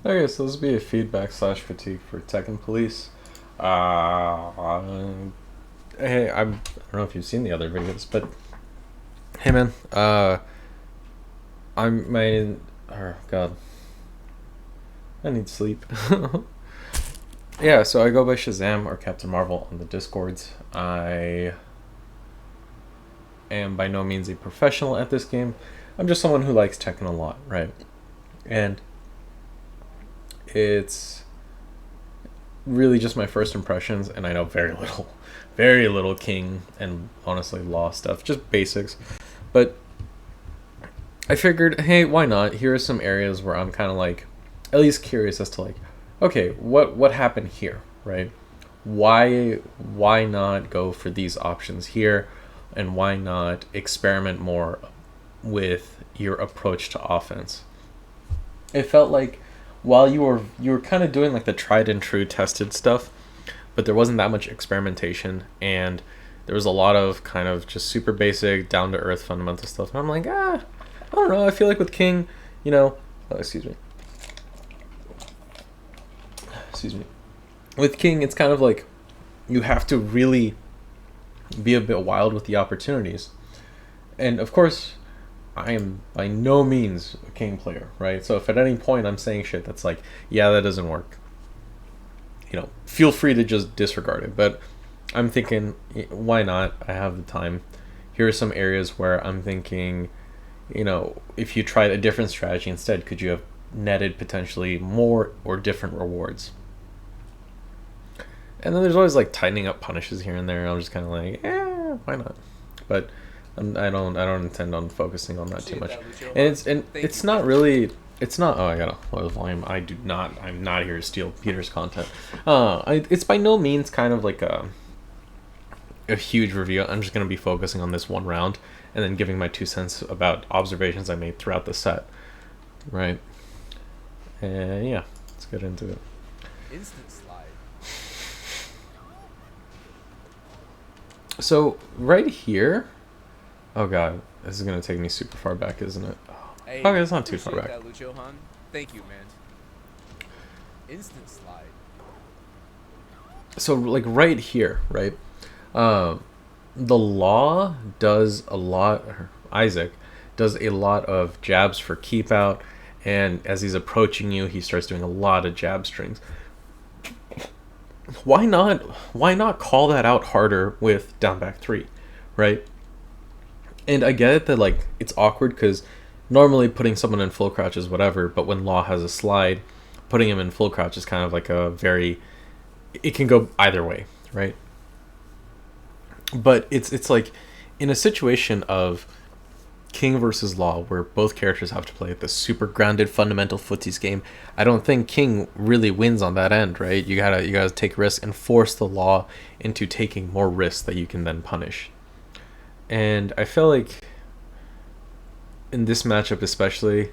Okay, so this will be a feedback slash critique for Tekken Police. Uh, hey, I don't know if you've seen the other videos, but hey, man, I'm my, oh God, I need sleep. Yeah, so I go by Shazam or Captain Marvel on the Discords. I am by no means a professional at this game. I'm just someone who likes Tekken a lot, right? And it's really just my first impressions, and I know very little King and honestly Law stuff, just basics. But I figured, hey, why not? Here are some areas where I'm kind of like, at least curious as to like, okay, what happened here, right? Why not go for these options here, and why not experiment more with your approach to offense? It felt like while you were kind of doing like the tried and true tested stuff, but there wasn't that much experimentation, and there was a lot of kind of just super basic down to earth fundamental stuff. And I'm like, I don't know, I feel like with King, you know, excuse me, excuse me, with King it's kind of like you have to really be a bit wild with the opportunities. And of course, I am by no means a King player, right? So if at any point I'm saying shit that's like, yeah, that doesn't work, feel free to just disregard it. But I'm thinking, why not? I have the time. Here are some areas where I'm thinking, if you tried a different strategy instead, could you have netted potentially more or different rewards? And then there's always like tightening up punishes here and there. I'm just kind of like, why not? But I don't intend on focusing on that too much. And it's not really. It's not. Oh, I gotta lower the volume. I do not. I'm not here to steal Peter's content. It's by no means kind of like a huge review. I'm just gonna be focusing on this one round and then giving my 2 cents about observations I made throughout the set. Right. And yeah, let's get into it. Instant slide. So right here. Oh god, this is gonna take me super far back, isn't it? Hey, Okay, it's not too far appreciate back. that, Lucio Han. Thank you, man. Instant slide. So like right here, right? Um, the Law does a lot. Isaac does a lot of jabs for keep out, and as he's approaching you, he starts doing a lot of jab strings. Why not? Why not call that out harder with down back three, right? And I get it that like it's awkward because normally putting someone in full crouch is whatever, but when Law has a slide, putting him in full crouch is kind of like a very. It can go either way, right? But it's like in a situation of King versus Law, where both characters have to play the super grounded fundamental footsies game. I don't think King really wins on that end, right? You gotta take risks and force the Law into taking more risks that you can then punish. And I feel like in this matchup especially,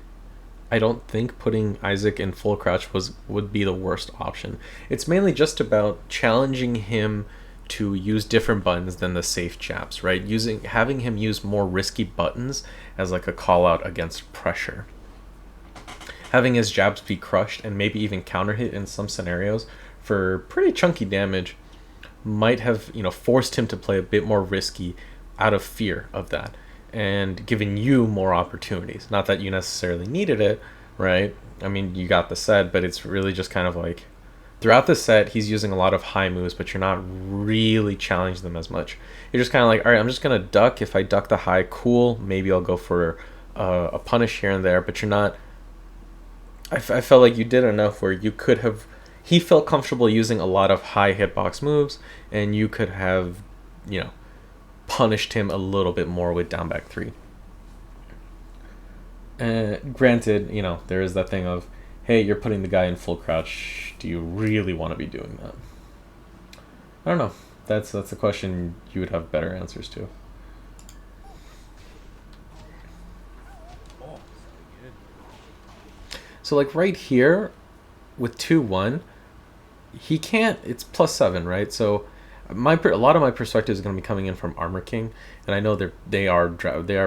I don't think putting Isaac in full crouch would be the worst option. It's mainly just about challenging him to use different buttons than the safe chaps, right? Having him use more risky buttons as like a call out against pressure. Having his jabs be crushed and maybe even counter hit in some scenarios for pretty chunky damage might have, forced him to play a bit more risky out of fear of that and given you more opportunities. Not that you necessarily needed it, right? I mean, you got the set, but it's really just kind of like throughout the set, he's using a lot of high moves, but you're not really challenging them as much. You're just kind of like, all right, I'm just gonna duck. If I duck the high, cool. Maybe I'll go for a punish here and there, but you're not. I felt like you did enough where you could have. He felt comfortable using a lot of high hitbox moves, and you could have, you know, punished him a little bit more with down back three. Granted, there is that thing of, hey, you're putting the guy in full crouch. Do you really want to be doing that? I don't know. That's a question you would have better answers to. Oh, good. So like right here, with 2-1, he can't. It's +7, right? So a lot of my perspective is going to be coming in from Armor King, and I know they are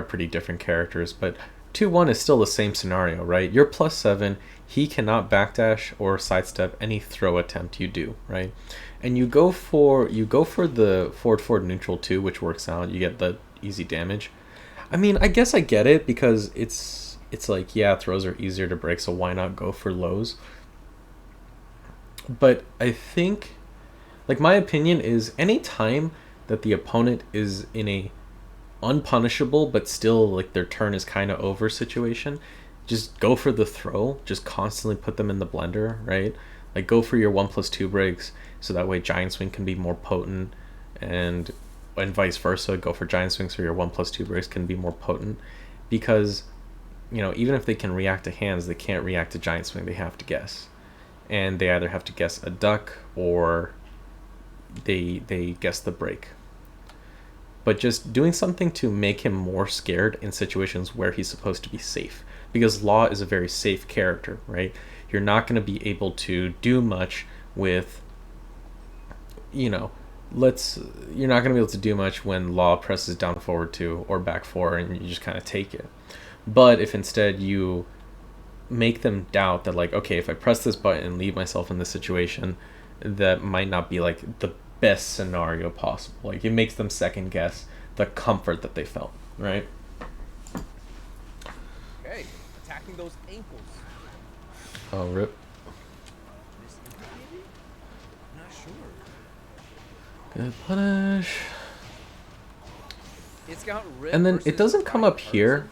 pretty different characters, but 2-1 is still the same scenario, right? You're +7. He cannot backdash or sidestep any throw attempt you do, right? And you go for the forward neutral too, which works out. You get the easy damage. I mean, I guess I get it because it's like, yeah, throws are easier to break, so why not go for lows? But I think, like, my opinion is any time that the opponent is in a unpunishable but still like their turn is kind of over situation, just go for the throw. Just constantly put them in the blender, right? Like, go for your 1+2 breaks, so that way giant swing can be more potent, and vice versa. Go for giant swings so your 1+2 breaks can be more potent, because even if they can react to hands, they can't react to giant swing. They have to guess, and they either have to guess a duck or they guess the break. But just doing something to make him more scared in situations where he's supposed to be safe, because Law is a very safe character, right? You're not going to be able to do much with, you're not going to be able to do much when Law presses down forward 2 or back 4, and you just kind of take it. But if instead you make them doubt that, like, okay, if I press this button and leave myself in this situation, that might not be like the best scenario possible. Like, it makes them second guess the comfort that they felt, right? Okay, attacking those ankles. Oh, rip. This ankle, maybe? I'm not sure. Good punish. It's got rip. And then it doesn't come up here,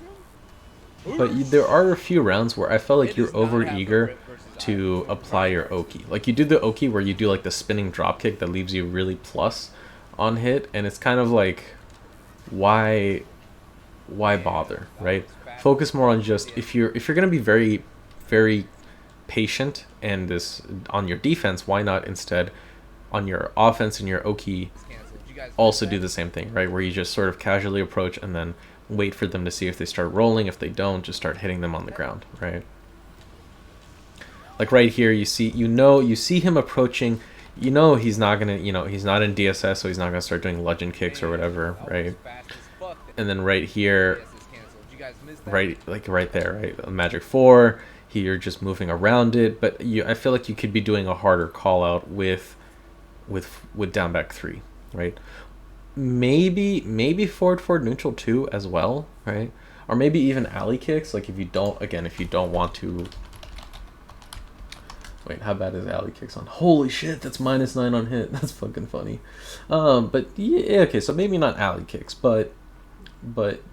but there are a few rounds where I felt like you're over eager to apply your Oki. Like, you do the Oki where you do like the spinning drop kick that leaves you really plus on hit, and it's kind of like, why bother, right? Focus more on just, if you're gonna be very, very patient and this on your defense, why not instead on your offense and your Oki also do the same thing, right? Where you just sort of casually approach and then wait for them to see if they start rolling. If they don't, just start hitting them on the ground, right? Like right here, you see him approaching. He's not gonna, he's not in DSS, so he's not gonna start doing legend kicks or whatever, right? And then right here, right there, right, Magic 4. You're just moving around it, but I feel like you could be doing a harder call out with down back 3, right? Maybe forward neutral 2 as well, right? Or maybe even alley kicks. Like, if you don't want to. Wait, how bad is alley kicks on? Holy shit, that's -9 on hit. That's fucking funny. But yeah, okay, so maybe not alley kicks, but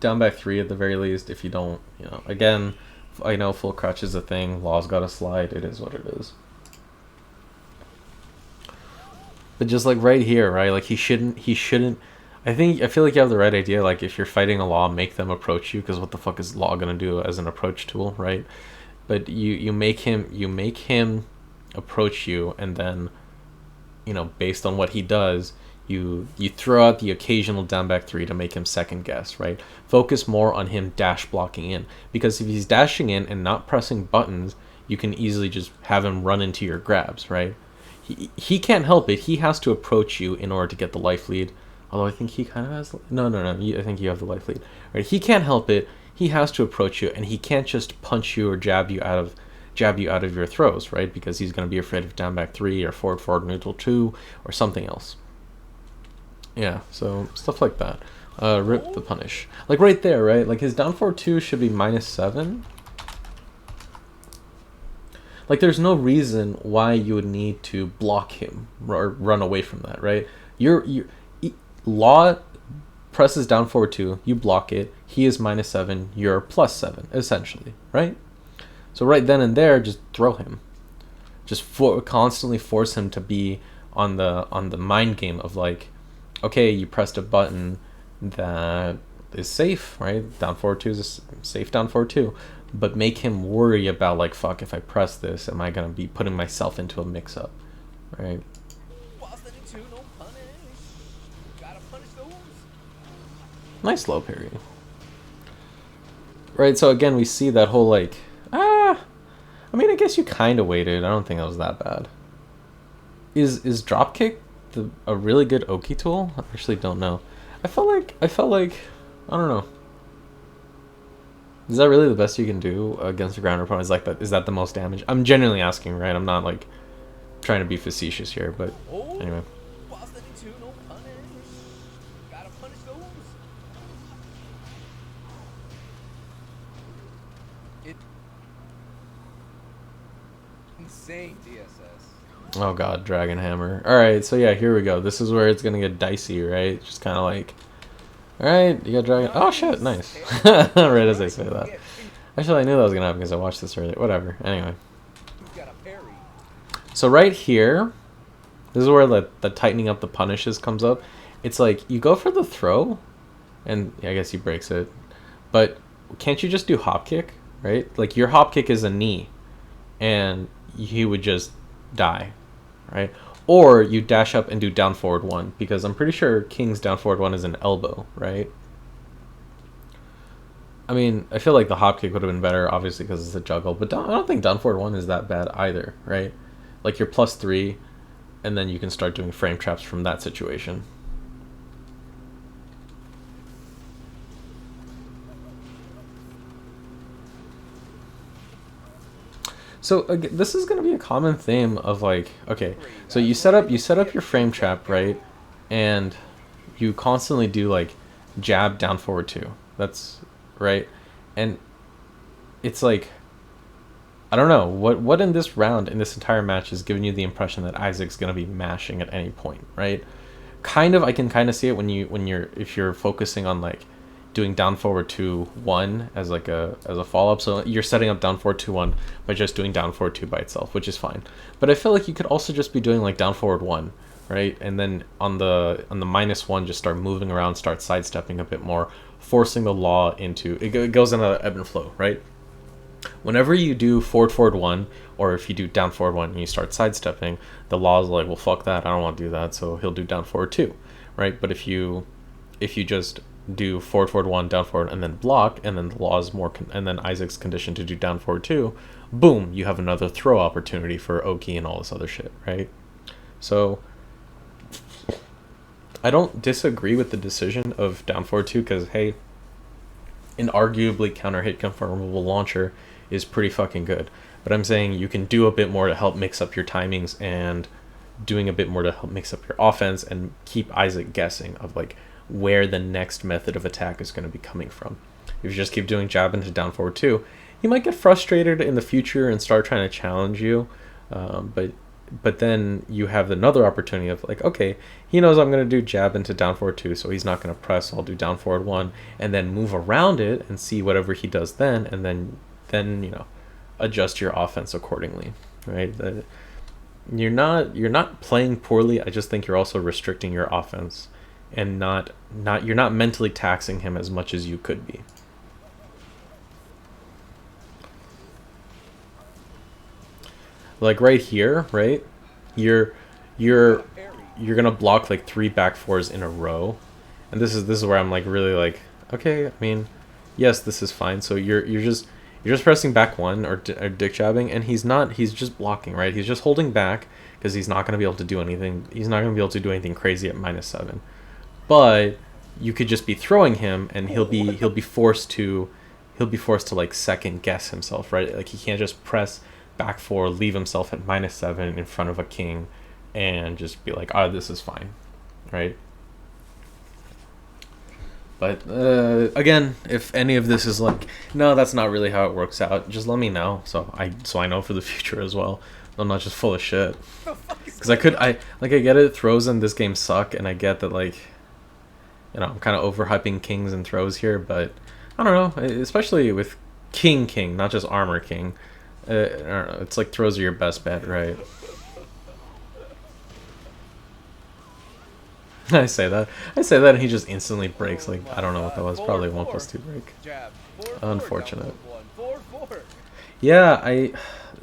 down back 3 at the very least. If you don't, again, I know full crutch is a thing. Law's got to slide. It is what it is. But just like right here, right? Like, he shouldn't. I feel like you have the right idea. Like, if you're fighting a Law, make them approach you, because what the fuck is Law gonna do as an approach tool, right? But you make him approach you, and then, based on what he does, you throw out the occasional down back 3 to make him second guess, right? Focus more on him dash blocking in, because if he's dashing in and not pressing buttons, you can easily just have him run into your grabs, right? He can't help it. He has to approach you in order to get the life lead. Although I think he kind of has... No. I think you have the life lead. Right? He can't help it. He has to approach you, and he can't just punch you or jab you out of your throws, right? Because he's going to be afraid of down back 3 or forward neutral 2 or something else. Yeah, so stuff like that. Rip the punish. Like right there, right? Like, his down forward 2 should be -7. Like, there's no reason why you would need to block him or run away from that, right? Law presses down forward 2, you block it, he is -7, you're +7, essentially, right? So right then and there, just throw him. Just constantly force him to be on the mind game of, like, okay, you pressed a button that is safe, right? Down forward 2 is a safe down forward 2. But make him worry about, like, fuck, if I press this, am I going to be putting myself into a mix-up, right? Nice low parry. Right, so again, we see that whole, like, I mean, I guess you kind of waited. I don't think that was that bad. Is dropkick a really good Oki tool? I actually don't know. I felt like, I don't know. Is that really the best you can do against a grounder opponent? Is like that? Is that the most damage? I'm genuinely asking, right? I'm not like trying to be facetious here, but Oh, anyway. boss 32, no punish. Gotta punish those. It insane DSS. Oh god, Dragon Hammer. Alright, so yeah, here we go. This is where it's gonna get dicey, right? Just kind of like, alright, you got Dragon. Oh shit, nice. Right as I say that. Actually, I knew that was gonna happen because I watched this earlier. Whatever. Anyway. Got a parry. So right here, this is where the tightening up the punishes comes up. It's like you go for the throw, and I guess he breaks it. But can't you just do hop kick, right? Like your hop kick is a knee, and he would just die, right? Or you dash up and do down forward one, because I'm pretty sure King's down forward one is an elbow, right? I mean, I feel like the hop kick would have been better, obviously, because it's a juggle. But I don't think down forward one is that bad either, right? Like you're +3, and then you can start doing frame traps from that situation. So this is going to be a common theme of like, okay, so you set up your frame trap, right? And you constantly do like jab down forward 2. That's right. And it's like, I don't know what in this round, in this entire match, is giving you the impression that Isaac's going to be mashing at any point, right? Kind of, I can kind of see it if you're focusing on like doing down forward 2-1 as like as a follow up. So you're setting up down forward 2-1 by just doing down forward 2 by itself, which is fine. But I feel like you could also just be doing like down forward 1, right? And then on the -1, just start moving around, start sidestepping a bit more, forcing the law into it goes in a ebb and flow, right? Whenever you do forward 1, or if you do down forward 1 and you start sidestepping, the law's like, well, fuck that, I don't want to do that, so he'll do down forward 2, right? But if you just do forward 1, down forward, and then block, and then the law is more and then Isaac's conditioned to do down forward 2, boom, you have another throw opportunity for Oki and all this other shit, right? So I don't disagree with the decision of down forward 2, because hey, an arguably counter hit confirmable launcher is pretty fucking good. But I'm saying you can do a bit more to help mix up your timings, and doing a bit more to help mix up your offense and keep Isaac guessing of like where the next method of attack is going to be coming from. If you just keep doing jab into down forward 2, he might get frustrated in the future and start trying to challenge you. But then you have another opportunity of like, okay, he knows I'm going to do jab into down forward 2, so he's not going to press, so I'll do down forward 1, and then move around it and see whatever he does then, and then adjust your offense accordingly, right? You're not playing poorly. I just think you're also restricting your offense, and you're not mentally taxing him as much as you could be. Like right here, right? You're gonna block like 3 back 4s in a row, and this is where I'm like really like, okay, I mean, yes, this is fine. So you're just pressing back 1 or dick jabbing, and he's just blocking, right? He's just holding back because he's not gonna be able to do anything. He's not gonna be able to do anything crazy at -7, but you could just be throwing him, and he'll be forced to like second guess himself, right? Like he can't just press back 4, leave himself at -7 in front of a king, and just be like, oh, this is fine, right? But again, if any of this is like, no, that's not really how it works out, just let me know, so I know for the future as well. I'm not just full of shit. Because I get it, throws in this game suck, and I get that, like, I'm kind of overhyping kings and throws here, but I don't know, especially with king, not just armor king. I don't know, it's like throws are your best bet, right? I say that, and he just instantly breaks. Like, I don't know what that was. Probably 1+2 break. Unfortunate. Yeah,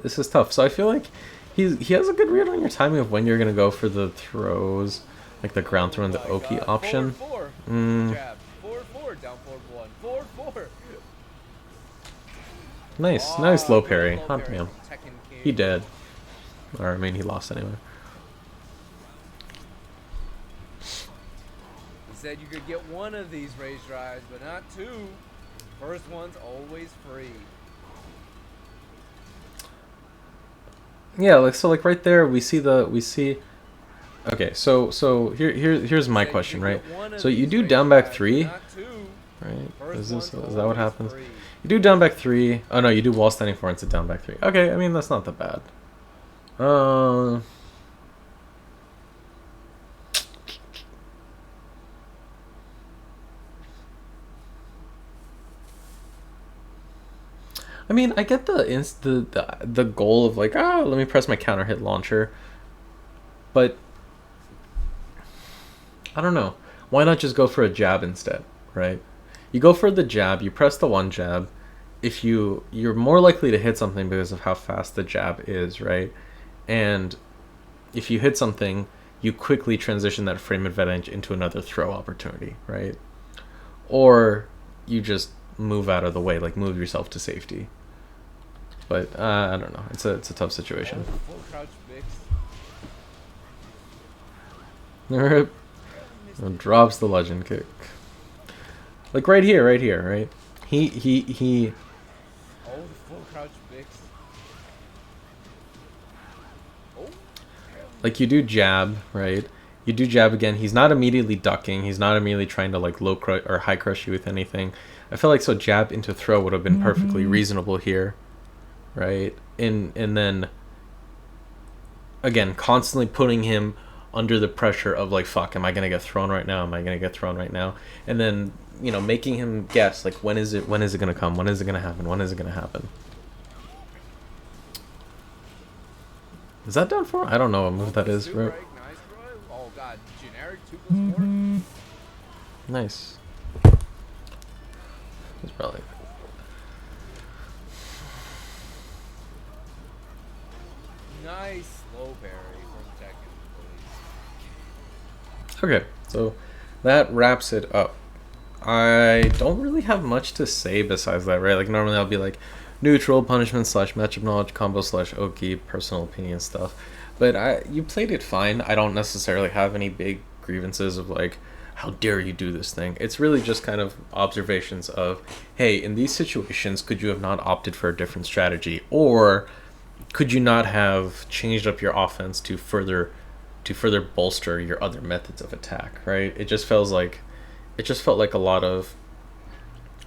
this is tough. So I feel like he has a good read on your timing of when you're gonna go for the throws, like the ground throw and the Oki option. Nice low parry. Hot damn. He dead. Or I mean, he lost anyway. He said you could get one of these raise drives, but not 2. First one's always free. Yeah, like so, like right there, we see. Okay, here's my Say question, you right? get one of So you these do down back racetracks, but three, not two. right? First one's Is that what always happens? free. You do down back three. Oh no, you do wall standing four into down back three. Okay, I mean that's not that bad. Uh, I mean I get the goal of like let me press my counter hit launcher, but I don't know. Why not just go for a jab instead, right? You go for the jab, you press the one jab. If you're more likely to hit something because of how fast the jab is, right? And if you hit something, you quickly transition that frame advantage into another throw opportunity, right? Or you just move out of the way, like move yourself to safety. But I don't know. It's a tough situation. Oh, full crouch mix. Barely drops the legend kick. Like right here, right? He Oh, the full crouch mix. Oh, like you do jab, right? You do jab again. He's not immediately ducking. He's not immediately trying to like low crush or high crush you with anything. I feel like so jab into throw would have been perfectly reasonable here, right? And then again, constantly putting him under the pressure of like, fuck, am I gonna get thrown right now? Am I gonna get thrown right now? And then making him guess like when is it gonna come? When is it gonna happen? When is it gonna happen? Is that down for? I don't know what move that is. super Right? egg, nice throw. Oh god, generic 2+4. Nice. It's probably. Nice slow parry from Tekken. Okay, so that wraps it up. I don't really have much to say besides that, right? Like normally I'll be like neutral, punishment slash matchup knowledge, combo slash Oki, personal opinion stuff. But you played it fine. I don't necessarily have any big grievances of like, how dare you do this thing? It's really just kind of observations of, hey, in these situations, could you have not opted for a different strategy, or could you not have changed up your offense to further bolster your other methods of attack, right? It just felt like a lot of,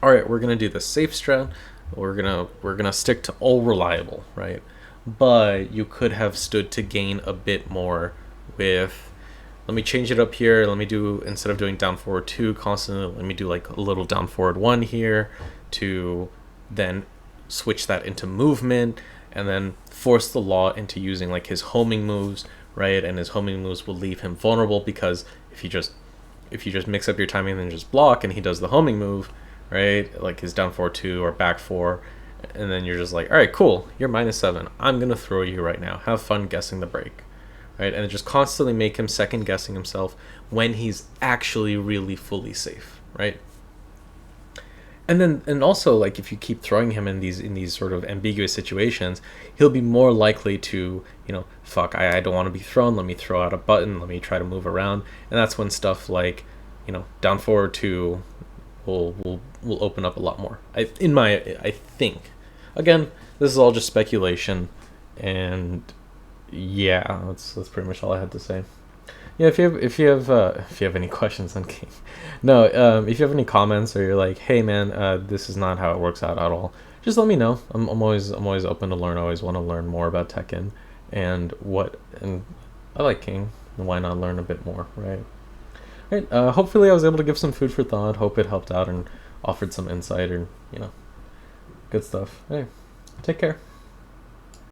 all right, we're gonna do the safe strat, we're gonna stick to all reliable, right? But you could have stood to gain a bit more with, let me change it up here. Let me do, instead of doing down forward 2 constantly, let me do like a little down forward 1 here to then switch that into movement, and then force the law into using like his homing moves, right? And his homing moves will leave him vulnerable, because if you just mix up your timing and then just block and he does the homing move, right? Like his down 4-2 or back 4, and then you're just like, all right, cool, you're -7. I'm going to throw you right now. Have fun guessing the break, right? And just constantly make him second guessing himself when he's actually really fully safe, right? And also, like, if you keep throwing him in these sort of ambiguous situations, he'll be more likely to, fuck, I don't want to be thrown, let me throw out a button, let me try to move around. And that's when stuff like, down forward 2 will open up a lot more. I think. Again, this is all just speculation, and yeah, that's pretty much all I had to say. Yeah, if you have any questions on King, no, if you have any comments, or you're like, hey man, this is not how it works out at all, just let me know. I'm always open to learn. I always want to learn more about Tekken and I like King. And why not learn a bit more, right? Right. Hopefully, I was able to give some food for thought. Hope it helped out and offered some insight, or good stuff. Hey, take care.